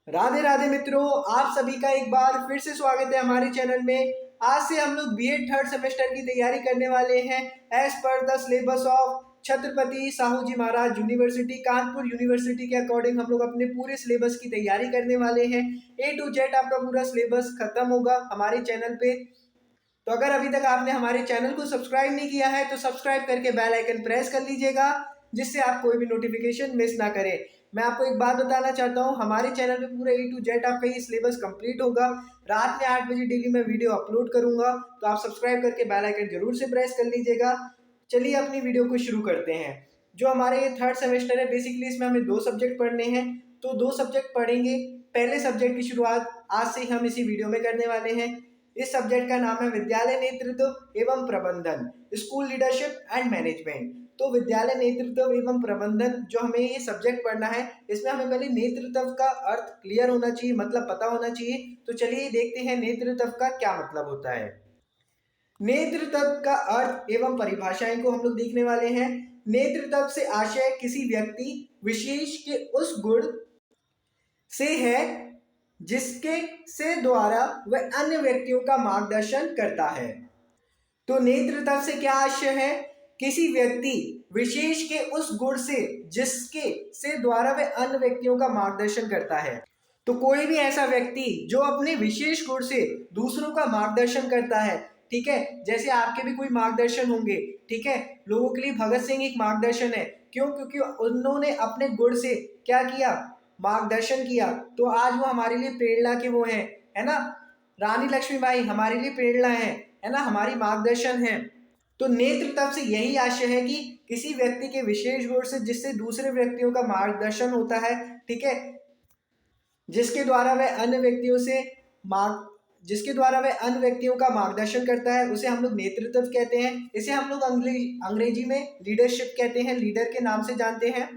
राधे राधे मित्रों, आप सभी का एक बार फिर से स्वागत है हमारे चैनल में। आज से हम लोग बीएड थर्ड सेमेस्टर की तैयारी करने वाले हैं एज पर the syllabus of Chhatrapati Sahu ji Maharaj university, Kanpur university के अकॉर्डिंग हम लोग अपने पूरे सिलेबस की तैयारी करने वाले हैं। ए टू जेड आपका पूरा सिलेबस खत्म होगा हमारे चैनल पे। तो अगर अभी तक आपने हमारे चैनल को सब्सक्राइब नहीं किया है तो सब्सक्राइब करके बेल आइकन प्रेस कर लीजिएगा, जिससे आप कोई भी नोटिफिकेशन मिस ना करें। मैं आपको एक बात बताना चाहता हूँ, हमारे चैनल पे पूरा ए टू जेड आपका ये सिलेबस कंप्लीट होगा। रात में 8 बजे डेली मैं वीडियो अपलोड करूंगा, तो आप सब्सक्राइब करके बेल आइकन जरूर से प्रेस कर लीजिएगा। चलिए अपनी वीडियो को शुरू करते हैं। जो हमारे ये थर्ड सेमेस्टर है, बेसिकली इसमें हमें 2 सब्जेक्ट पढ़ने हैं, तो 2 सब्जेक्ट पढ़ेंगे। पहले सब्जेक्ट की शुरुआत आज से ही हम इसी वीडियो में करने वाले हैं। इस सब्जेक्ट का नाम है विद्यालय नेतृत्व एवं प्रबंधन, स्कूल लीडरशिप एंड मैनेजमेंट। तो विद्यालय नेतृत्व एवं प्रबंधन जो हमें ये सब्जेक्ट पढ़ना है, इसमें हमें पहले नेतृत्व का अर्थ क्लियर होना चाहिए, मतलब पता होना चाहिए। तो चलिए देखते हैं नेतृत्व का क्या मतलब होता है। नेतृत्व का अर्थ एवं परिभाषाएं को हम लोग देखने वाले हैं। नेतृत्व से आशय किसी व्यक्ति विशेष के उस गुण से है जिसके से द्वारा वह अन्य व्यक्तियों का मार्गदर्शन करता है। तो नेतृत्व से क्या आशय है? किसी व्यक्ति विशेष के उस गुण से जिसके से द्वारा वह अन्य व्यक्तियों का मार्गदर्शन करता है। तो कोई भी ऐसा व्यक्ति जो अपने विशेष गुण से दूसरों का मार्गदर्शन करता है, ठीक है। जैसे आपके भी कोई मार्गदर्शन होंगे, ठीक है। लोगों के लिए भगत सिंह एक मार्गदर्शन है, क्यों? क्योंकि उन्होंने अपने गुण से क्या किया? मार्गदर्शन किया। तो आज वो हमारे लिए प्रेरणा के वो हैं, है ना। रानी लक्ष्मीबाई हमारे लिए प्रेरणा है ना, हमारी मार्गदर्शन है। तो नेतृत्व से यही आशय है कि किसी व्यक्ति के विशेष गुण से जिससे दूसरे व्यक्तियों का मार्गदर्शन होता है, ठीक है, जिसके द्वारा वह अन्य व्यक्तियों से मार्ग जिसके द्वारा वह अन्य व्यक्तियों का मार्गदर्शन करता है, उसे हम लोग नेतृत्व कहते हैं। इसे हम लोग अंग्रेजी में लीडरशिप कहते हैं, लीडर के नाम से जानते हैं।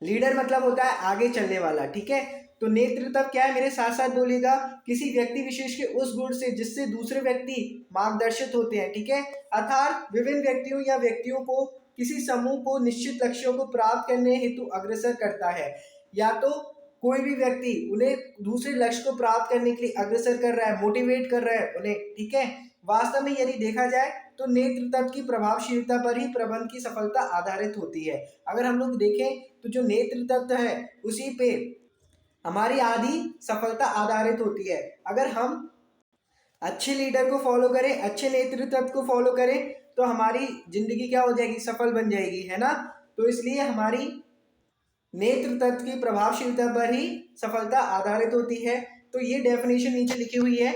लीडर मतलब होता है आगे चलने वाला, ठीक है। तो नेतृत्व क्या है, मेरे साथ साथ बोलिएगा। किसी व्यक्ति विशेष के उस गुण से जिससे दूसरे व्यक्ति मार्गदर्शित होते हैं, ठीक है। अर्थात विभिन्न व्यक्तियों या व्यक्तियों को किसी समूह को निश्चित लक्ष्यों को प्राप्त करने हेतु अग्रसर करता है। या तो कोई भी व्यक्ति उन्हें दूसरे लक्ष्य को प्राप्त करने के लिए अग्रसर कर रहा है, मोटिवेट कर रहा है उन्हें, ठीक है। वास्तव में यदि देखा जाए तो नेतृत्व की प्रभावशीलता पर ही प्रबंध की सफलता आधारित होती है। अगर हम लोग देखें तो जो नेतृत्व है उसी पे हमारी आधी सफलता आधारित होती है। अगर हम अच्छे लीडर को फॉलो करें, अच्छे नेतृत्व को फॉलो करें, तो हमारी जिंदगी क्या हो जाएगी? सफल बन जाएगी, है ना। तो इसलिए हमारी नेतृत्व की प्रभावशीलता पर ही सफलता आधारित होती है। तो ये डेफिनेशन नीचे लिखी हुई है,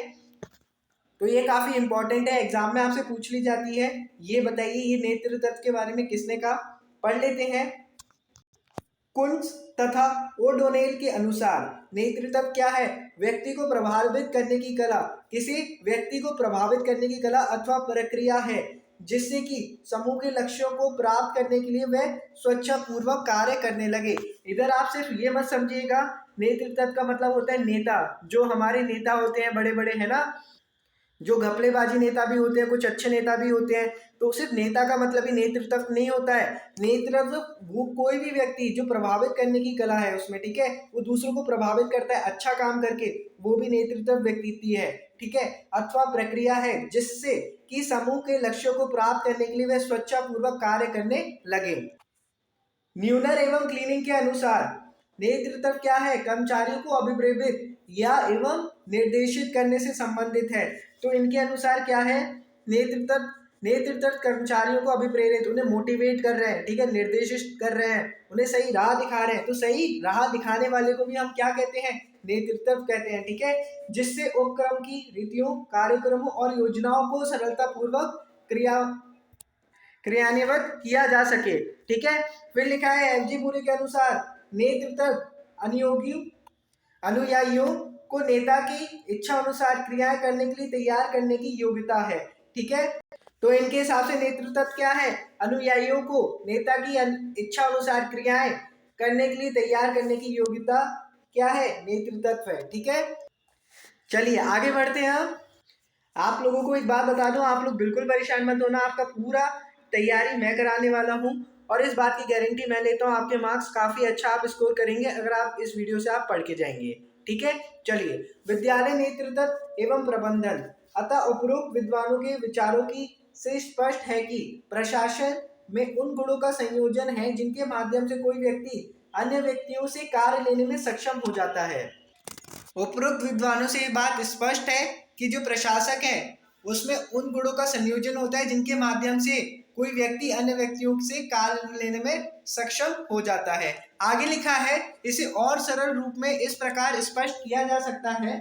तो ये काफी इंपॉर्टेंट है, एग्जाम में आपसे पूछ ली जाती है। ये बताइए ये नेतृत्व के बारे में किसने कहा? पढ़ लेते हैं। कुंज तथा ओडोनेल के अनुसार नेतृत्व क्या है? व्यक्ति को प्रभावित करने की कला, किसी व्यक्ति को प्रभावित करने की कला अथवा प्रक्रिया है जिससे कि समूह के लक्ष्यों को प्राप्त करने के लिए वह स्वेच्छापूर्वक कार्य करने लगे। इधर आप सिर्फ ये मत समझिएगा, नेतृत्व का मतलब होता है नेता। जो हमारे नेता होते हैं बड़े बड़े, है ना, जो घपलेबाजी नेता भी होते हैं, कुछ अच्छे नेता भी होते हैं। तो सिर्फ नेता का मतलब ही नेतृत्व नहीं होता है। नेतृत्व वो कोई भी व्यक्ति जो प्रभावित करने की कला है उसमें, ठीक है, वो दूसरों को प्रभावित करता है अच्छा काम करके, वो भी नेतृत्व व्यक्ति है, ठीक है। अथवा प्रक्रिया है जिससे कि समूह के लक्ष्यों को प्राप्त करने के लिए वह स्वेच्छापूर्वक कार्य करने लगे। न्यूनर एवं क्लीनिंग के अनुसार नेतृत्व क्या है? कर्मचारियों को अभिप्रेरित या एवं निर्देशित करने से संबंधित है। तो इनके अनुसार क्या है? नेतृत्व नेतृत्व कर्मचारियों को अभिप्रेरित, उन्हें मोटिवेट कर रहे हैं, ठीक है, निर्देशित कर रहे हैं, उन्हें सही राह दिखा रहे हैं। तो सही राह दिखाने वाले को भी हम क्या कहते हैं? नेतृत्व कहते हैं, ठीक है। जिससे उपक्रम की रीतियों, कार्यक्रमों और योजनाओं को सरलता पूर्वक क्रियान्वित किया जा सके, ठीक है। फिर लिखा है एफजी पुरी के अनुसार नेतृत्व अनुयायियों को नेता की इच्छा अनुसार क्रियाएं करने के लिए तैयार करने की योग्यता है, ठीक है। तो इनके हिसाब से नेतृत्व क्या है? अनुयायियों को नेता की इच्छा अनुसार क्रियाएं करने के लिए तैयार करने की योग्यता क्या है? नेतृत्व है, ठीक है। चलिए आगे बढ़ते हैं हम। आप लोगों को एक बात बता दूं, आप लोग बिल्कुल परेशान मत होना, आपका पूरा तैयारी मैं कराने वाला हूं। और इस बात की गारंटी मैं लेता हूँ आपके मार्क्स काफ़ी अच्छा आप स्कोर करेंगे अगर आप इस वीडियो से आप पढ़ के जाएंगे। ठीक है, चलिए। विद्यालय नेतृत्व एवं प्रबंधन। अतः उपरोक्त विद्वानों के विचारों की से स्पष्ट है कि प्रशासन में उन गुणों का संयोजन है जिनके माध्यम से कोई व्यक्ति अन्य व्यक्तियों से कार्य लेने में सक्षम हो जाता है। उपरोक्त विद्वानों से ये बात स्पष्ट है कि जो प्रशासक है उसमें उन गुणों का संयोजन होता है जिनके माध्यम से कोई व्यक्ति अन्य व्यक्तियों से कार्य लेने में सक्षम हो जाता है। आगे लिखा है, इसे और सरल रूप में इस प्रकार स्पष्ट किया जा सकता है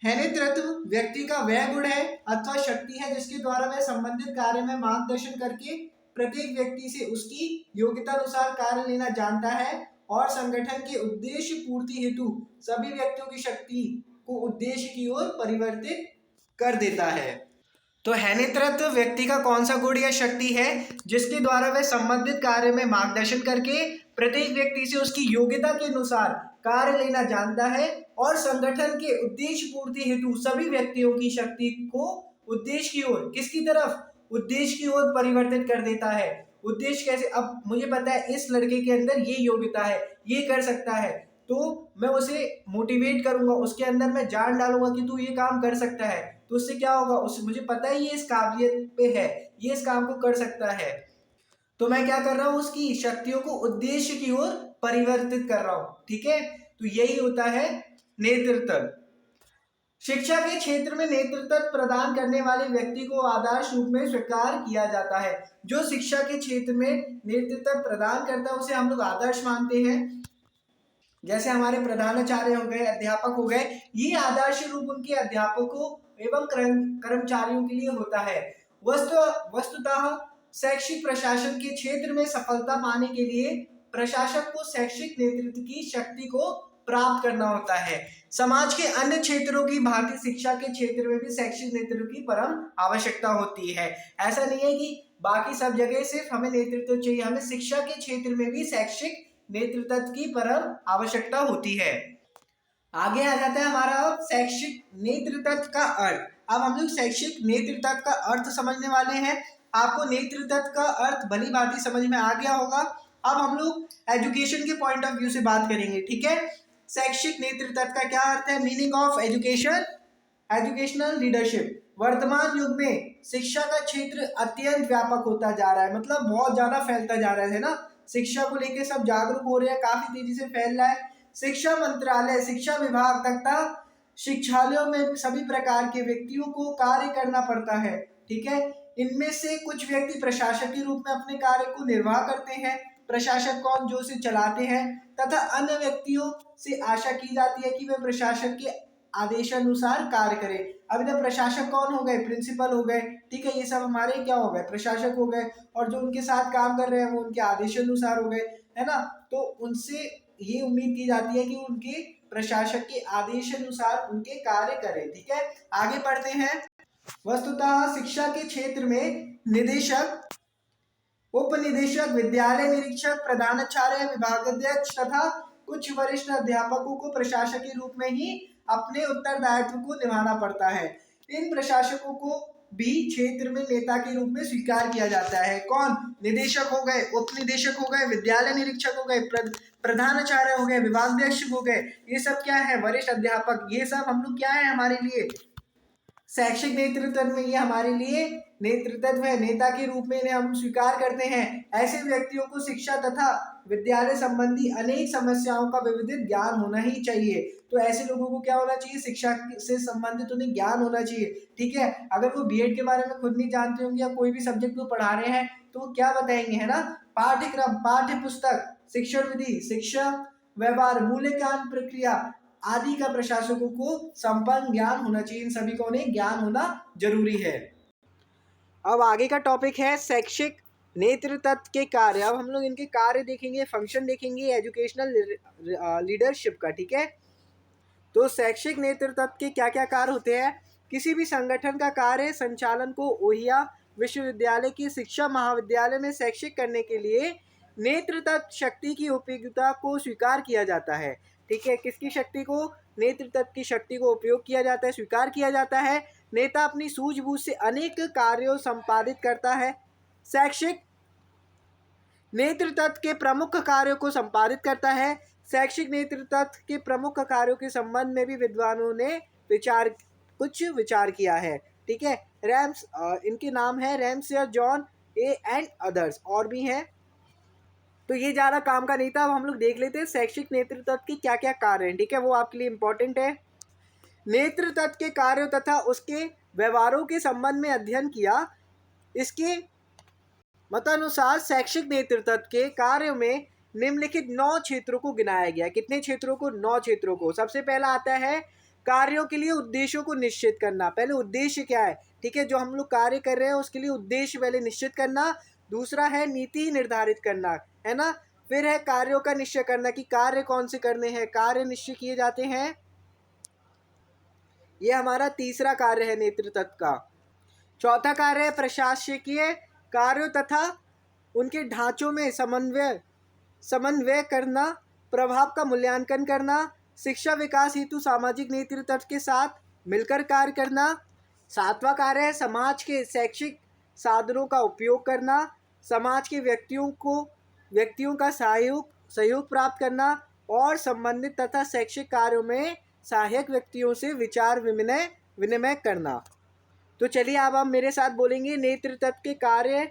नेतृत्व व्यक्ति का वह गुण है अथवा शक्ति है जिसके द्वारा वह संबंधित कार्य में मार्गदर्शन करके प्रत्येक व्यक्ति से उसकी योग्यता अनुसार कार्य लेना जानता है और संगठन के उद्देश्य पूर्ति हेतु सभी व्यक्तियों की शक्ति को उद्देश्य की ओर परिवर्तित कर देता है। तो है नेतृत्व व्यक्ति का कौन सा गुण या शक्ति है जिसके द्वारा वह संबंधित कार्य में मार्गदर्शन करके प्रत्येक व्यक्ति से उसकी योग्यता के अनुसार कार्य लेना जानता है और संगठन के उद्देश्य पूर्ति हेतु सभी व्यक्तियों की शक्ति को उद्देश्य की ओर, किसकी तरफ, उद्देश्य की ओर परिवर्तित कर देता है। उद्देश्य कैसे, अब मुझे पता है इस लड़के के अंदर ये योग्यता है, ये कर सकता है, तो मैं उसे मोटिवेट करूंगा, उसके अंदर मैं जान डालूंगा कि तू ये काम कर सकता है। तो उससे क्या होगा, उससे मुझे पता है ये इस काबिलियत पे है, ये इस काम को कर सकता है, तो मैं क्या कर रहा हूँ, उसकी शक्तियों को उद्देश्य की ओर परिवर्तित कर रहा हूँ। ठीक है, तो यही होता है नेतृत्व। शिक्षा के क्षेत्र में नेतृत्व प्रदान करने वाले व्यक्ति को आदर्श रूप में स्वीकार किया जाता है। जो शिक्षा के क्षेत्र में नेतृत्व प्रदान करता है उसे हम लोग आदर्श मानते हैं। जैसे हमारे प्रधानाचार्य हो गए, अध्यापक हो गए, ये आदर्श रूप उनके अध्यापकों एवं कर्मचारियों के लिए होता है। वस्तुतः शैक्षिक प्रशासन के क्षेत्र में सफलता पाने के लिए प्रशासक को शैक्षिक नेतृत्व की शक्ति को प्राप्त करना होता है। समाज के अन्य क्षेत्रों की भांति शिक्षा के क्षेत्र में भी शैक्षिक नेतृत्व की परम आवश्यकता होती है। ऐसा नहीं है कि बाकी सब जगह सिर्फ हमें नेतृत्व चाहिए, हमें शिक्षा के क्षेत्र में भी शैक्षिक नेतृत्व की परम आवश्यकता होती है। आगे आ जाता है हमारा शैक्षिक नेतृत्व का अर्थ। अब हम लोग शैक्षिक नेतृत्व का अर्थ समझने वाले हैं। आपको नेतृत्व का अर्थ भली भांति समझ में आ गया होगा। अब हम लोग एजुकेशन के पॉइंट ऑफ व्यू से बात करेंगे। ठीक है, शैक्षिक नेतृत्व का क्या अर्थ है, meaning of education, educational leadership. वर्तमान युग में शिक्षा का क्षेत्र अत्यंत व्यापक होता जा रहा है, मतलब बहुत ज्यादा फैलता जा रहा है ना, शिक्षा को लेकर सब जागरूक हो रहे हैं, काफी तेजी से फैल रहा है। शिक्षा मंत्रालय, शिक्षा विभाग तथा शिक्षालयों में सभी प्रकार के व्यक्तियों को कार्य करना पड़ता है। ठीक है, इनमें से कुछ व्यक्ति प्रशासक के रूप में अपने कार्य को निर्वाह करते हैं। प्रशासक कौन, जो इसे चलाते हैं, तथा अन्य व्यक्तियों से आशा की जाती है कि वे प्रशासक के आदेशानुसार कार्य करें। अब इधर प्रशासक कौन हो गए, प्रिंसिपल हो गए। ठीक है, ये सब हमारे क्या हो गए, प्रशासक हो गए, और जो उनके साथ काम कर रहे हैं वो उनके आदेशानुसार हो गए, है ना। तो उनसे ये उम्मीद की जाती है कि उनके प्रशासक के आदेशानुसार उनके कार्य करें। ठीक है, आगे पढ़ते हैं। वस्तुतः शिक्षा के क्षेत्र में निदेशक, उप निदेशक, विद्यालय निरीक्षक, प्रधानाचार्य, विभागाध्यक्ष तथा कुछ वरिष्ठ अध्यापकों को प्रशासक के रूप में ही अपने उत्तरदायित्व को निभाना पड़ता है। इन प्रशासकों को भी क्षेत्र में नेता के रूप में स्वीकार किया जाता है। कौन, निदेशक हो गए, उप निदेशक हो गए, विद्यालय निरीक्षक हो गए, प्रधानाचार्य हो गए, विभागाध्यक्ष हो गए, ये सब क्या है, वरिष्ठ अध्यापक। ये सब हम लोग क्या है हमारे लिए शैक्षिक नेतृत्व में, ये हमारे लिए नेतृत्व है, नेता के रूप में इन्हें हम स्वीकार करते हैं। ऐसे व्यक्तियों को शिक्षा तथा विद्यालय संबंधी अनेक समस्याओं का विविध ज्ञान होना ही चाहिए। तो ऐसे लोगों को क्या होना चाहिए, शिक्षा से संबंधित उन्हें ज्ञान होना चाहिए। ठीक है, अगर वो बीएड के बारे में खुद नहीं जानते होंगे या कोई भी सब्जेक्ट को पढ़ा रहे हैं तो वो क्या बताएंगे, है ना। पाठ्यक्रम, पाठ्य पुस्तक, शिक्षण विधि, शिक्षा व्यवहार, मूल्यांकन प्रक्रिया आदि का प्रशासकों को संपन्न ज्ञान होना चाहिए। इन सभी को उन्हें ज्ञान होना जरूरी है। अब आगे का टॉपिक है शैक्षिक नेतृत्व के कार्य। अब हम लोग इनके कार्य देखेंगे, फंक्शन देखेंगे एजुकेशनल लीडरशिप का। ठीक है, तो शैक्षिक नेतृत्व के क्या क्या कार्य होते हैं। किसी भी संगठन का कार्य संचालन को ओहिया विश्वविद्यालय की शिक्षा महाविद्यालय में शैक्षिक करने के लिए नेतृत्व शक्ति की उपयोगिता को स्वीकार किया जाता है। ठीक है, किसकी शक्ति को, नेतृत्व की शक्ति को उपयोग किया जाता है, स्वीकार किया जाता है। नेता अपनी सूझबूझ से अनेक कार्यों संपादित करता है। शैक्षिक नेतृत्व के प्रमुख कार्यों को संपादित करता है। शैक्षिक नेतृत्व के प्रमुख कार्यों के संबंध में भी विद्वानों ने कुछ विचार किया है। ठीक है, रैम्स, इनके नाम है रैमसियर, जॉन ए एंड अदर्स, और भी हैं। तो ये ज़्यादा काम का नहीं था। अब हम लोग देख लेते हैं शैक्षिक नेतृत्व के क्या क्या कार्य हैं। ठीक है, वो आपके लिए इंपॉर्टेंट है। नेतृत्व के कार्यों तथा उसके व्यवहारों के संबंध में अध्ययन किया। इसके मतानुसार शैक्षिक नेतृत्व के कार्यों में निम्नलिखित 9 क्षेत्रों को गिनाया गया। कितने क्षेत्रों को? 9 क्षेत्रों को। सबसे पहला आता है कार्यों के लिए उद्देश्यों को निश्चित करना। पहले उद्देश्य क्या है? ठीक है, जो हम लोग कार्य कर रहे हैं उसके लिए उद्देश्य पहले निश्चित करना। दूसरा है नीति निर्धारित करना, है ना। फिर है कार्यों का निश्चय करना कि कार्य कौन से करने हैं, कार्य निश्चय किए जाते हैं। ये हमारा तीसरा कार्य है नेतृत्व का। चौथा कार्य है प्रशासकीय कार्यों तथा उनके ढांचों में समन्वय करना, प्रभाव का मूल्यांकन करना, शिक्षा विकास हेतु सामाजिक नेतृत्व के साथ मिलकर कार्य करना। सातवां कार्य है समाज के शैक्षिक साधनों का उपयोग करना, समाज के व्यक्तियों का सहयोग प्राप्त करना और संबंधित तथा शैक्षिक कार्यों में सहायक व्यक्तियों से विचार विनिमय करना। तो चलिए अब हम मेरे साथ बोलेंगे नेतृत्व के कार्य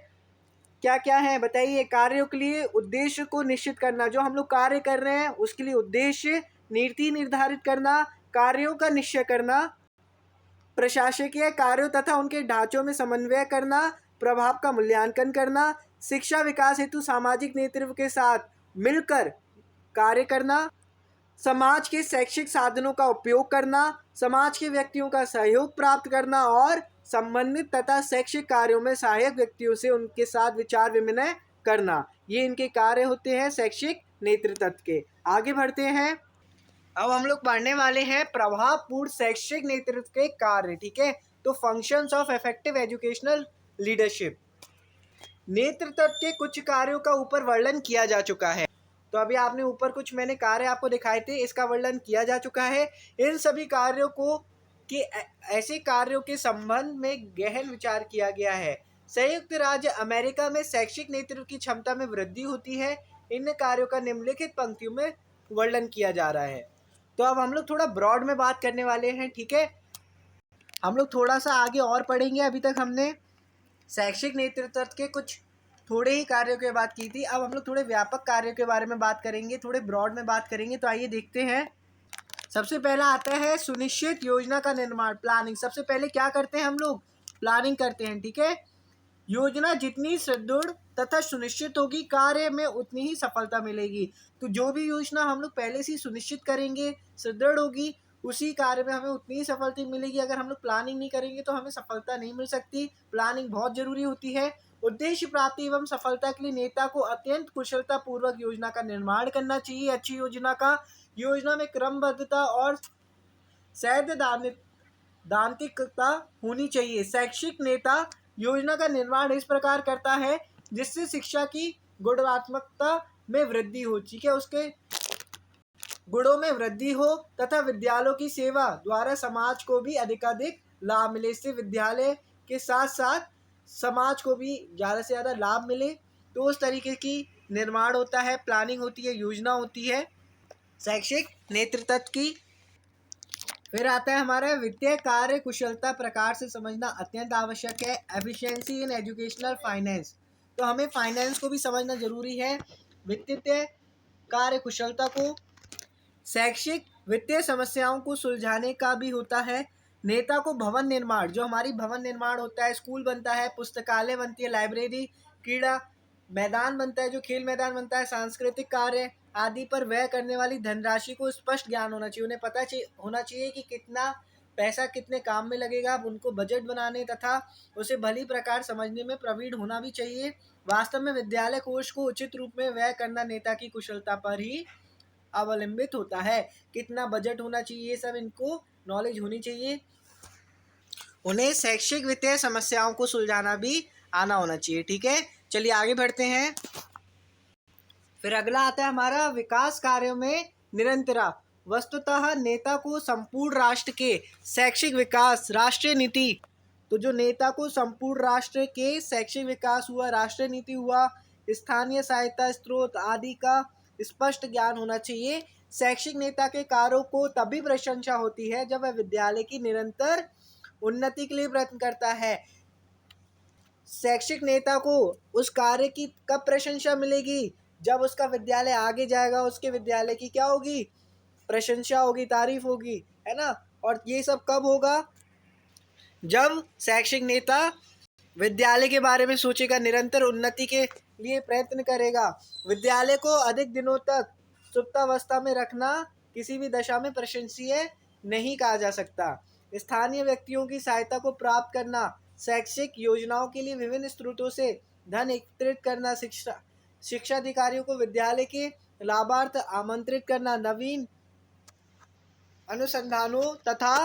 क्या क्या हैं, बताइए। कार्यों के लिए उद्देश्य को निश्चित करना, जो हम लोग कार्य कर रहे हैं उसके लिए उद्देश्य, नीति निर्धारित करना, कार्यों का निश्चय करना, प्रशासकीय कार्यों तथा उनके ढांचों में समन्वय करना, प्रभाव का मूल्यांकन करना, शिक्षा विकास हेतु सामाजिक नेतृत्व के साथ मिलकर कार्य करना, समाज के शैक्षिक साधनों का उपयोग करना, समाज के व्यक्तियों का सहयोग प्राप्त करना और संबंधित तथा शैक्षिक कार्यों में सहायक व्यक्तियों से उनके साथ विचार विनिमय करना। ये इनके कार्य होते हैं शैक्षिक नेतृत्व के। आगे बढ़ते हैं। अब हम लोग पढ़ने वाले हैं प्रभावपूर्ण शैक्षिक नेतृत्व के कार्य। ठीक है, तो functions of effective educational leadership. नेतृत्व के कुछ कार्यों का ऊपर वर्णन किया जा चुका है। तो अभी आपने ऊपर कुछ मैंने कार्य आपको दिखाए थे, इसका वर्णन किया जा चुका है। इन सभी कार्यों को कि ऐसे कार्यों के संबंध में गहन विचार किया गया है। संयुक्त राज्य अमेरिका में शैक्षिक नेतृत्व की क्षमता में वृद्धि होती है। इन कार्यों का निम्नलिखित पंक्तियों में वर्णन किया जा रहा है। तो अब हम लोग थोड़ा ब्रॉड में बात करने वाले हैं। ठीक है, हम लोग थोड़ा सा आगे और पढ़ेंगे। अभी तक हमने शैक्षिक नेतृत्व के कुछ थोड़े ही कार्यों की बात की थी। अब हम लोग थोड़े व्यापक कार्यों के बारे में बात करेंगे, थोड़े ब्रॉड में बात करेंगे। तो आइए देखते हैं। सबसे पहला आता है सुनिश्चित योजना का निर्माण, प्लानिंग। सबसे पहले क्या करते हैं हम लोग? प्लानिंग करते हैं। ठीक है, योजना जितनी सुदृढ़ तथा सुनिश्चित होगी कार्य में उतनी ही सफलता मिलेगी। तो जो भी योजना हम लोग पहले से सुनिश्चित करेंगे, सुदृढ़ होगी, उसी कार्य में हमें उतनी ही सफलता मिलेगी। अगर हम लोग प्लानिंग नहीं करेंगे तो हमें सफलता नहीं मिल सकती। प्लानिंग बहुत जरूरी होती है। उद्देश्य प्राप्ति एवं सफलता के लिए नेता को अत्यंत कुशलता पूर्वक योजना का निर्माण करना चाहिए। अच्छी योजना में क्रमबद्धता और सैद्धांतिकता होनी चाहिए। शैक्षिक नेता योजना का निर्माण इस प्रकार करता है जिससे शिक्षा की गुणात्मकता में वृद्धि हो। ठीक है, उसके गुणों में वृद्धि हो तथा विद्यालयों की सेवा द्वारा समाज को भी अधिकाधिक लाभ मिले। इससे विद्यालय के साथ साथ समाज को भी ज़्यादा से ज़्यादा लाभ मिले। तो उस तरीके की निर्माण होता है, प्लानिंग होती है, योजना होती है शैक्षिक नेतृत्व की। फिर आता है हमारा वित्तीय कार्य कुशलता प्रकार से समझना अत्यंत आवश्यक है। Efficiency in educational finance. तो हमें फाइनेंस को भी समझना जरूरी है। वित्तीय कार्य कुशलता को शैक्षिक वित्तीय समस्याओं को सुलझाने का भी होता है। नेता को भवन निर्माण, जो हमारी भवन निर्माण होता है, स्कूल बनता है, पुस्तकालय बनती है, लाइब्रेरी, क्रीड़ा मैदान बनता है, जो खेल मैदान बनता है, सांस्कृतिक कार्य आदि पर व्यय करने वाली धनराशि को स्पष्ट ज्ञान होना चाहिए। उन्हें पता होना चाहिए कि कितना पैसा कितने काम में लगेगा। उनको बजट बनाने तथा उसे भली प्रकार समझने में प्रवीण होना भी चाहिए। वास्तव में विद्यालय कोष को उचित रूप में व्यय करना नेता की कुशलता पर ही अवलंबित होता है। कितना बजट होना चाहिए, ये सब इनको नॉलेज होनी चाहिए। उन्हें शैक्षिक वित्तीय समस्याओं को सुलझाना भी आना होना चाहिए। ठीक है, चलिए आगे बढ़ते हैं। फिर अगला आता है हमारा विकास कार्यों में निरंतरता। वस्तुतः नेता को संपूर्ण राष्ट्र के शैक्षिक विकास, राष्ट्रीय नीति, तो जो नेता को संपूर्ण राष्ट्र के शैक्षिक विकास हुआ, राष्ट्रीय नीति हुआ, स्थानीय सहायता स्रोत आदि का स्पष्ट ज्ञान होना चाहिए। शैक्षिक नेता के कार्यों को तभी प्रशंसा होती है जब वह विद्यालय की निरंतर उन्नति के लिए प्रयत्न करता है। शैक्षिक नेता को उस कार्य की कब प्रशंसा मिलेगी? जब उसका विद्यालय आगे जाएगा, उसके विद्यालय की क्या होगी? प्रशंसा होगी, तारीफ होगी, है ना। और ये सब कब होगा? जब शैक्षिक नेता विद्यालय के बारे में सोचेगा, निरंतर उन्नति के लिए प्रयत्न करेगा। विद्यालय को अधिक दिनों तक सुप्तावस्था में रखना किसी भी दशा में प्रशंसनीय नहीं कहा जा सकता। स्थानीय व्यक्तियों की सहायता को प्राप्त करना, शैक्षिक योजनाओं के लिए विभिन्न स्रोतों से धन एकत्रित करना, शिक्षा अधिकारियों को विद्यालय के लाभार्थ आमंत्रित करना, नवीन अनुसंधानों तथा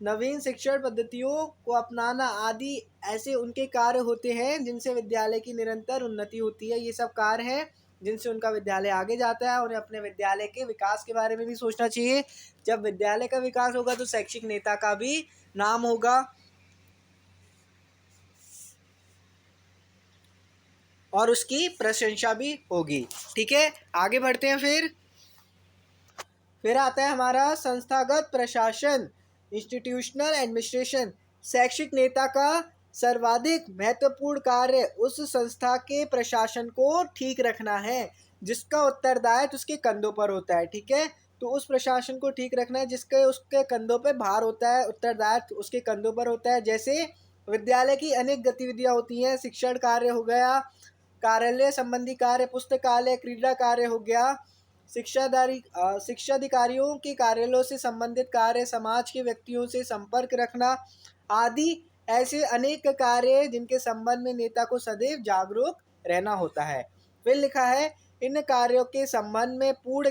नवीन शिक्षण पद्धतियों को अपनाना आदि ऐसे उनके कार्य होते हैं जिनसे विद्यालय की निरंतर उन्नति होती है। ये सब कार्य हैं जिनसे उनका विद्यालय आगे जाता है। उन्हें अपने विद्यालय के विकास के बारे में भी सोचना चाहिए। जब विद्यालय का विकास होगा तो शैक्षिक नेता का भी नाम होगा और उसकी प्रशंसा भी होगी। ठीक है, आगे बढ़ते हैं। फिर आता है हमारा संस्थागत प्रशासन, इंस्टीट्यूशनल एडमिनिस्ट्रेशन। शैक्षिक नेता का सर्वाधिक महत्वपूर्ण कार्य उस संस्था के प्रशासन को ठीक रखना है जिसका उत्तरदायित्व उसके कंधों पर होता है। ठीक है, तो उस प्रशासन को ठीक रखना है जिसके उसके कंधों पर भार होता है, उत्तरदायित्व उसके कंधों पर होता है। जैसे विद्यालय की अनेक गतिविधियां होती हैं, शिक्षण कार्य हो गया, कार्यालय संबंधी कार्य, पुस्तकालय, क्रीड़ा कार्य हो गया, शिक्षा अधिकारियों के कार्यालयों से संबंधित कार्य, समाज के व्यक्तियों से संपर्क रखना आदि ऐसे अनेक कार्य जिनके संबंध में नेता को सदैव जागरूक रहना होता है। फिर लिखा है इन कार्यों के संबंध में पूर्ण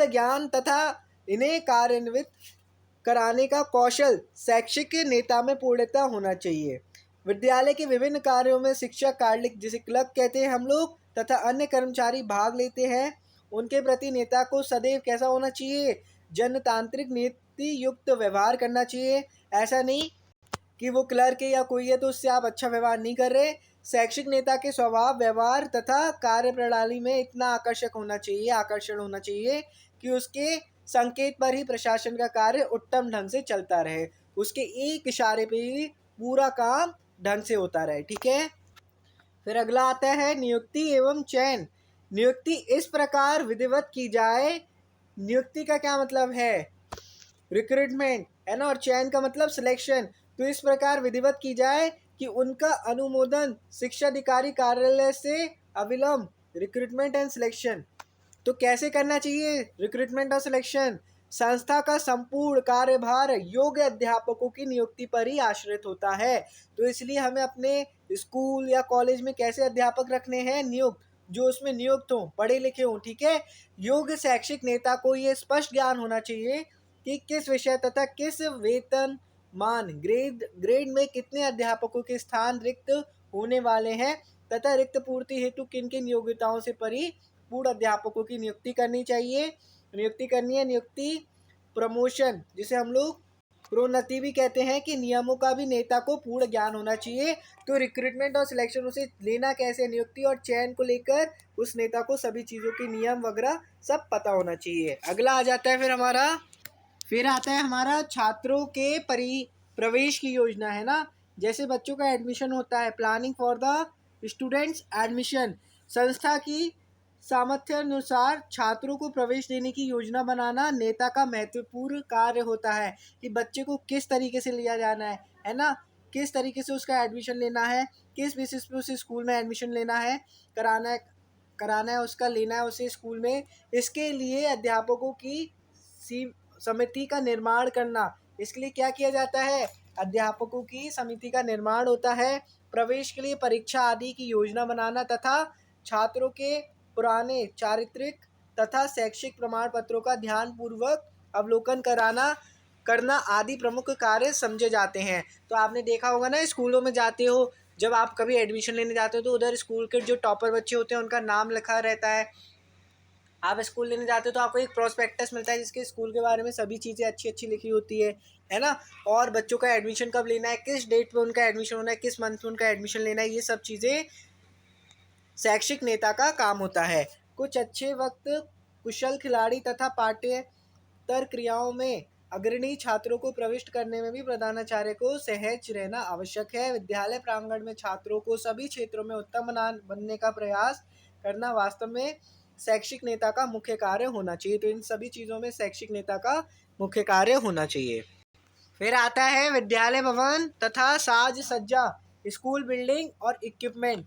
ज्ञान तथा इन्हें कार्यान्वित कराने का कौशल शैक्षिक नेता में पूर्णतः होना चाहिए। विद्यालय के विभिन्न कार्यों में शिक्षक, कार्यालय जिसे क्लब कहते हैं हम लोग, तथा अन्य कर्मचारी भाग लेते हैं। उनके प्रति नेता को सदैव कैसा होना चाहिए? जनतांत्रिक नीति युक्त व्यवहार करना चाहिए। ऐसा नहीं कि वो क्लर्क है या कोई है तो उससे आप अच्छा व्यवहार नहीं कर रहे। शैक्षिक नेता के स्वभाव, व्यवहार तथा कार्य प्रणाली में इतना आकर्षण होना चाहिए कि उसके संकेत पर ही प्रशासन का कार्य उत्तम ढंग से चलता रहे, उसके एक इशारे पे ही पूरा काम ढंग से होता रहे। ठीक है, फिर अगला आता है नियुक्ति एवं चयन। नियुक्ति इस प्रकार विधिवत की जाए, नियुक्ति का क्या मतलब है? रिक्रूटमेंट, है ना, और चयन का मतलब सिलेक्शन। तो इस प्रकार विधिवत की जाए कि उनका अनुमोदन शिक्षा अधिकारी कार्यालय से अविलंब, रिक्रूटमेंट एंड सिलेक्शन। तो कैसे करना चाहिए रिक्रूटमेंट और सिलेक्शन? संस्था का संपूर्ण कार्यभार योग्य अध्यापकों की नियुक्ति पर ही आश्रित होता है। तो इसलिए हमें अपने स्कूल या कॉलेज में कैसे अध्यापक रखने हैं? नियुक्त, जो उसमें नियुक्त हों, पढ़े लिखे हों। ठीक है, योग्य शैक्षिक नेता को ये स्पष्ट ज्ञान होना चाहिए कि किस विषय तथा किस वेतन मान ग्रेड में कितने अध्यापकों के स्थान रिक्त होने वाले हैं तथा रिक्त पूर्ति हेतु किन किन योग्यताओं से पूर्ण अध्यापकों की नियुक्ति करनी चाहिए। नियुक्ति प्रमोशन, जिसे हम लोग प्रोन्नति भी कहते हैं, कि नियमों का भी नेता को पूर्ण ज्ञान होना चाहिए। तो रिक्रूटमेंट और सिलेक्शन उसे लेना कैसे, नियुक्ति और चयन को लेकर उस नेता को सभी चीज़ों के नियम वगैरह सब पता होना चाहिए। अगला आ जाता है फिर आता है हमारा छात्रों के प्रवेश की योजना, है ना। जैसे बच्चों का एडमिशन होता है, planning for the students admission. संस्था की सामर्थ्य अनुसार छात्रों को प्रवेश देने की योजना बनाना नेता का महत्वपूर्ण कार्य होता है कि बच्चे को किस तरीके से लिया जाना है ना, किस तरीके से उसका एडमिशन लेना है, किस बेसिस पे उसे स्कूल में एडमिशन लेना है, कराना है उसका, लेना है उसे स्कूल में। इसके लिए अध्यापकों की समिति का निर्माण करना। इसके लिए क्या किया जाता है? अध्यापकों की समिति का निर्माण होता है। प्रवेश के लिए परीक्षा आदि की योजना बनाना तथा छात्रों के पुराने चारित्रिक तथा शैक्षिक प्रमाण पत्रों का ध्यानपूर्वक अवलोकन करना आदि प्रमुख कार्य समझे जाते हैं। तो आपने देखा होगा ना, स्कूलों में जाते हो, जब आप कभी एडमिशन लेने जाते हो तो उधर स्कूल के जो टॉपर बच्चे होते हैं उनका नाम लिखा रहता है। आप स्कूल लेने जाते हो तो आपको एक प्रोस्पेक्टस मिलता है जिसके स्कूल के बारे में सभी चीज़ें अच्छी अच्छी लिखी होती है ना। और बच्चों का एडमिशन कब लेना है, किस डेट पे उनका एडमिशन होना है, किस मंथ में उनका एडमिशन लेना है, ये सब चीज़ें शैक्षिक नेता का काम होता है। कुछ अच्छे वक्त कुशल खिलाड़ी तथा पाठ्येतर क्रियाओं में अग्रणी छात्रों को प्रविष्ट करने में भी प्रधानाचार्य को सहज रहना आवश्यक है। विद्यालय प्रांगण में छात्रों को सभी क्षेत्रों में उत्तम बनने का प्रयास करना वास्तव में शैक्षिक नेता का मुख्य कार्य होना चाहिए। तो इन सभी चीज़ों में शैक्षिक नेता का मुख्य कार्य होना चाहिए। फिर आता है विद्यालय भवन तथा साज सज्जा, स्कूल बिल्डिंग और इक्विपमेंट।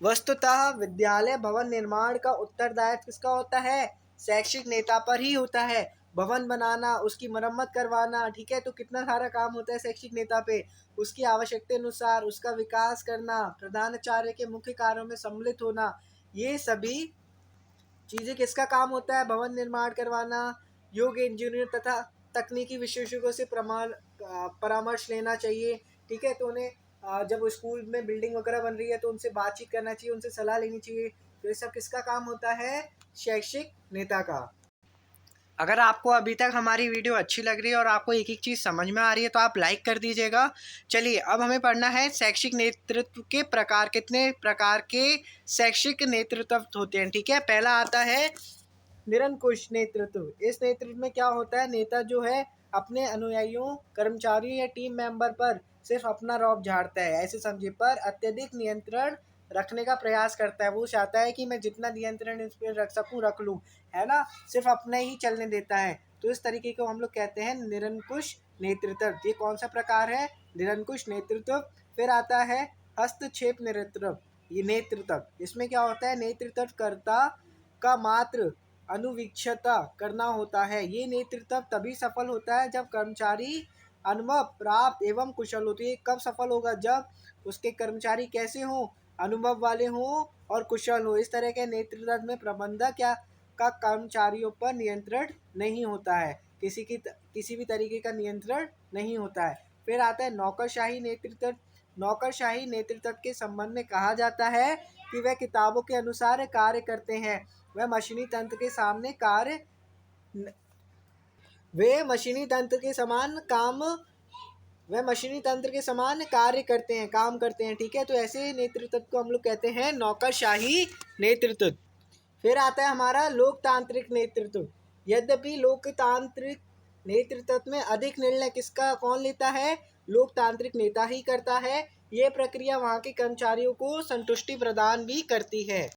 वस्तुतः विद्यालय भवन निर्माण का उत्तरदायित्व किसका होता है? शैक्षिक नेता पर ही होता है। भवन बनाना, उसकी मरम्मत करवाना, ठीक है, तो कितना सारा काम होता है शैक्षिक नेता पे। उसकी आवश्यकता अनुसार उसका विकास करना, प्रधानाचार्य के मुख्य कार्यों में सम्मिलित होना, ये सभी चीज़ें किसका काम होता है? भवन निर्माण करवाना, योग्य इंजीनियर तथा तकनीकी विशेषज्ञों से परामर्श लेना चाहिए, ठीक है। तो उन्हें जब स्कूल में बिल्डिंग वगैरह बन रही है तो उनसे बातचीत करना चाहिए, उनसे सलाह लेनी चाहिए। तो ये सब किसका काम होता है? शैक्षिक नेता का। अगर आपको अभी तक हमारी वीडियो अच्छी लग रही है और आपको एक एक चीज़ समझ में आ रही है तो आप लाइक कर दीजिएगा। चलिए अब हमें पढ़ना है शैक्षिक नेतृत्व के प्रकार। कितने प्रकार के शैक्षिक नेतृत्व होते हैं, ठीक है। पहला आता है निरंकुश नेतृत्व। इस नेतृत्व में क्या होता है? नेता जो है अपने अनुयायियों, कर्मचारियों या टीम मेंबर पर सिर्फ अपना रौब झाड़ता है, ऐसे समझिए, पर अत्यधिक नियंत्रण रखने का प्रयास करता है। वो चाहता है कि मैं जितना नियंत्रण इस पर रख सकूं रख लूं, है ना, सिर्फ अपने ही चलने देता है। तो इस तरीके को हम लोग कहते हैं निरंकुश नेतृत्व। ये कौन सा प्रकार है? निरंकुश नेतृत्व। फिर आता है हस्तक्षेप नेतृत्व। ये नेतृत्व, इसमें क्या होता है? नेतृत्वकर्ता का मात्र अनुवीक्षता करना होता है। ये नेतृत्व तभी सफल होता है जब कर्मचारी अनुभव प्राप्त एवं कुशल होते हैं। कब सफल होगा? जब उसके कर्मचारी कैसे हों? अनुभव वाले हों और कुशल हो। इस तरह के नेतृत्व में प्रबंधक या का कर्मचारियों पर नियंत्रण नहीं होता है, किसी भी तरीके का नियंत्रण नहीं होता है। फिर आता है नौकरशाही नेतृत्व। नौकरशाही नेतृत्व के संबंध में कहा जाता है कि वह किताबों के अनुसार कार्य करते हैं। वह मशीनी तंत्र के सामने कार्य वे मशीनी तंत्र के समान काम वह मशीनी तंत्र के समान कार्य करते हैं, काम करते हैं, ठीक है। तो ऐसे नेतृत्व को हम लोग कहते हैं नौकरशाही नेतृत्व। फिर आता है हमारा लोकतांत्रिक नेतृत्व। यद्यपि लोकतांत्रिक नेतृत्व में अधिक निर्णय कौन लेता है? लोकतांत्रिक नेता ही करता है। ये प्रक्रिया वहाँ के कर्मचारियों को संतुष्टि प्रदान भी करती है।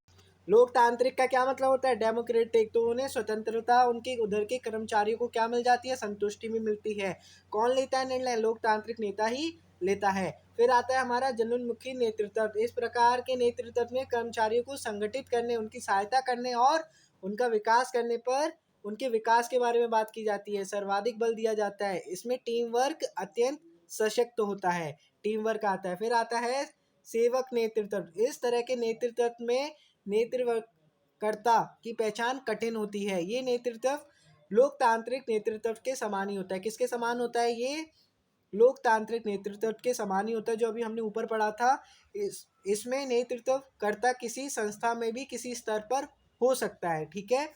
लोकतांत्रिक का क्या मतलब होता है? डेमोक्रेटिक। तो उन्हें स्वतंत्रता, उनके उधर के कर्मचारियों को क्या मिल जाती है? संतुष्टि भी मिलती है। कौन लेता है निर्णय? लोकतांत्रिक नेता ही लेता है। फिर आता है हमारा जनोन्मुखी नेतृत्व। इस प्रकार के नेतृत्व में कर्मचारियों को संगठित करने, उनकी सहायता करने और उनका विकास करने पर उनके विकास के बारे में बात की जाती है, सर्वाधिक बल दिया जाता है। इसमें टीम वर्क अत्यंत सशक्त होता है, टीम वर्क आता है। फिर आता है सेवक नेतृत्व। इस तरह के नेतृत्व में नेतृत्वकर्ता की पहचान कठिन होती है। ये नेतृत्व लोकतांत्रिक नेतृत्व के समान ही होता है। किसके समान होता है? ये लोकतांत्रिक नेतृत्व के समान ही होता है, जो अभी हमने ऊपर पढ़ा था। इसमें नेतृत्वकर्ता किसी संस्था में भी किसी स्तर पर हो सकता है, ठीक है।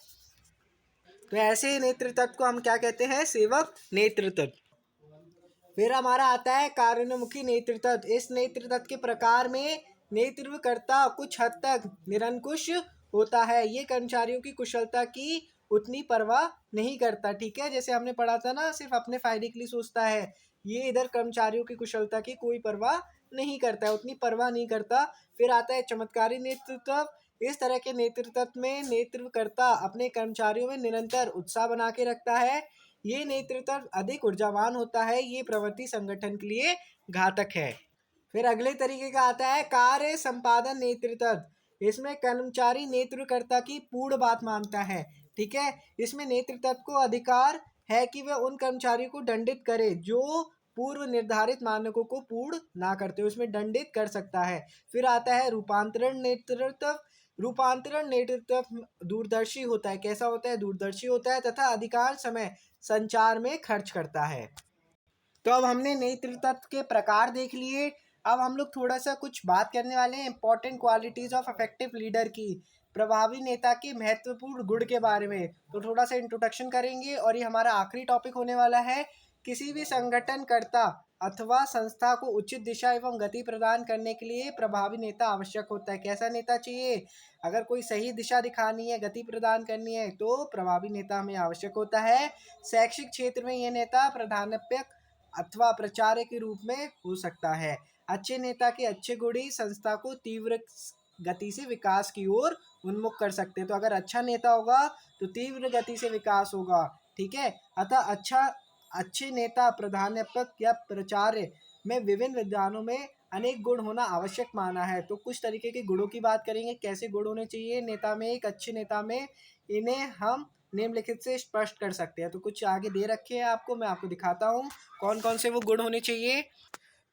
तो ऐसे नेतृत्व को हम क्या कहते हैं? सेवक नेतृत्व। फिर हमारा आता है कार्योन्मुखी नेतृत्व। इस नेतृत्व के प्रकार में नेतृत्वकर्ता कुछ हद तक निरंकुश होता है। ये कर्मचारियों की कुशलता की उतनी परवाह नहीं करता, ठीक है। जैसे हमने पढ़ा था ना, सिर्फ अपने फायदे के लिए सोचता है। ये इधर कर्मचारियों की कुशलता की कोई परवाह नहीं करता है, उतनी परवाह नहीं करता। फिर आता है चमत्कारी नेतृत्व। इस तरह के नेतृत्व में नेतृत्वकर्ता अपने कर्मचारियों में निरंतर उत्साह बना के रखता है। ये नेतृत्व अधिक ऊर्जावान होता है। ये प्रवृत्ति संगठन के लिए घातक है। फिर अगले तरीके का आता है कार्य संपादन नेतृत्व। इसमें कर्मचारी नेतृत्वकर्ता की पूर्ण बात मानता है, ठीक है। इसमें नेतृत्व को अधिकार है कि वह उन कर्मचारियों को दंडित करे जो पूर्व निर्धारित मानकों को पूर्ण ना करते हो, इसमें दंडित कर सकता है। फिर आता है रूपांतरण नेतृत्व। रूपांतरण नेतृत्व दूरदर्शी होता है। कैसा होता है? दूरदर्शी होता है तथा अधिकांश समय संचार में खर्च करता है। तो अब हमने नेतृत्व के प्रकार देख लिए। अब हम लोग थोड़ा सा कुछ बात करने वाले हैं important qualities of effective leader की, प्रभावी नेता के महत्वपूर्ण गुण के बारे में। तो थोड़ा सा इंट्रोडक्शन करेंगे और ये हमारा आखिरी टॉपिक होने वाला है। किसी भी संगठनकर्ता अथवा संस्था को उचित दिशा एवं गति प्रदान करने के लिए प्रभावी नेता आवश्यक होता है। कैसा नेता चाहिए? अगर कोई सही दिशा दिखानी है, गति प्रदान करनी है, तो प्रभावी नेता हमें आवश्यक होता है। शैक्षिक क्षेत्र में यह नेता प्राध्यापक अथवा प्राचार्य के रूप में हो सकता है। अच्छे नेता के अच्छे गुण ही संस्था को तीव्र गति से विकास की ओर उन्मुख कर सकते हैं। तो अगर अच्छा नेता होगा तो तीव्र गति से विकास होगा, ठीक है। अतः अच्छे नेता प्राध्यापक या प्राचार्य में विभिन्न विद्वानों में अनेक गुण होना आवश्यक माना है। तो कुछ तरीके के गुणों की बात करेंगे, कैसे गुण होने चाहिए नेता में, एक अच्छे नेता में, इन्हें हम निम्नलिखित से स्पष्ट कर सकते हैं। तो कुछ आगे दे रखे हैं आपको, मैं आपको दिखाता हूँ कौन कौन से वो गुण होने चाहिए।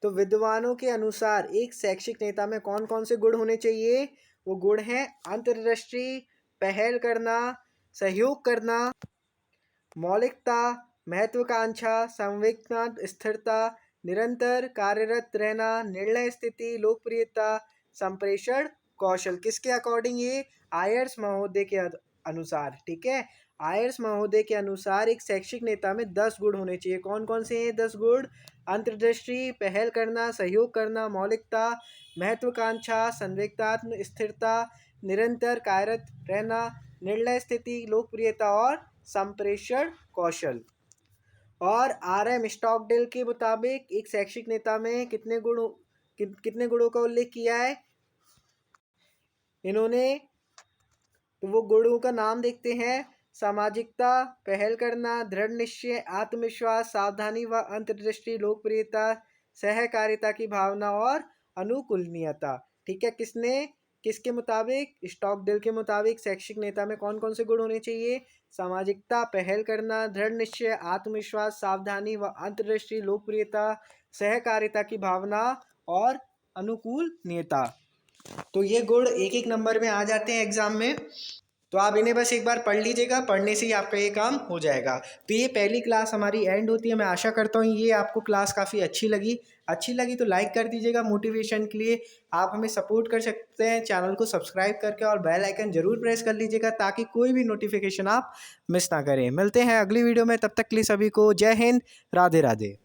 तो विद्वानों के अनुसार एक शैक्षिक नेता में कौन कौन से गुण होने चाहिए? वो गुण हैं अंतर्दृष्टि, पहल करना, सहयोग करना, मौलिकता, महत्वाकांक्षा, संवेदना, स्थिरता, निरंतर कार्यरत रहना, निर्णय स्थिति, लोकप्रियता, संप्रेषण कौशल। किसके अकॉर्डिंग? ये आयर्स महोदय के अनुसार, ठीक है। आयर्स महोदय के अनुसार एक शैक्षिक नेता में 10 गुण होने चाहिए। कौन कौन से हैं 10 गुण? अंतर्दृष्टि, पहल करना, सहयोग करना, मौलिकता, महत्वाकांक्षा, संवेदनात्मक स्थिरता, निरंतर कार्यरत रहना, निर्णय स्थिति, लोकप्रियता और संप्रेषण कौशल। और RM स्टॉकडेल के मुताबिक एक शैक्षिक नेता में कितने गुणों का उल्लेख किया है इन्होंने? तो वो गुणों का नाम देखते हैं। सामाजिकता, पहल करना, दृढ़ निश्चय, आत्मविश्वास, सावधानी व अंतर्दृष्टि, लोकप्रियता, सहकारिता की भावना और अनुकूलनीयता, ठीक है। किसके मुताबिक? स्टॉकडेल के मुताबिक शैक्षिक नेता में कौन कौन से गुण होने चाहिए? सामाजिकता, पहल करना, दृढ़ निश्चय, आत्मविश्वास, सावधानी व अंतर्दृष्टि, लोकप्रियता, सहकारिता की भावना और अनुकूलनीयता। तो ये गुण एक एक नंबर में आ जाते हैं एग्जाम में। तो आप इन्हें बस एक बार पढ़ लीजिएगा, पढ़ने से ही आपका ये काम हो जाएगा। तो ये पहली क्लास हमारी एंड होती है। मैं आशा करता हूँ ये आपको क्लास काफ़ी अच्छी लगी तो लाइक कर दीजिएगा। मोटिवेशन के लिए आप हमें सपोर्ट कर सकते हैं चैनल को सब्सक्राइब करके, और बेल आइकन जरूर प्रेस कर लीजिएगा ताकि कोई भी नोटिफिकेशन आप मिस ना करें। मिलते हैं अगली वीडियो में, तब तक के लिए सभी को जय हिंद, राधे राधे।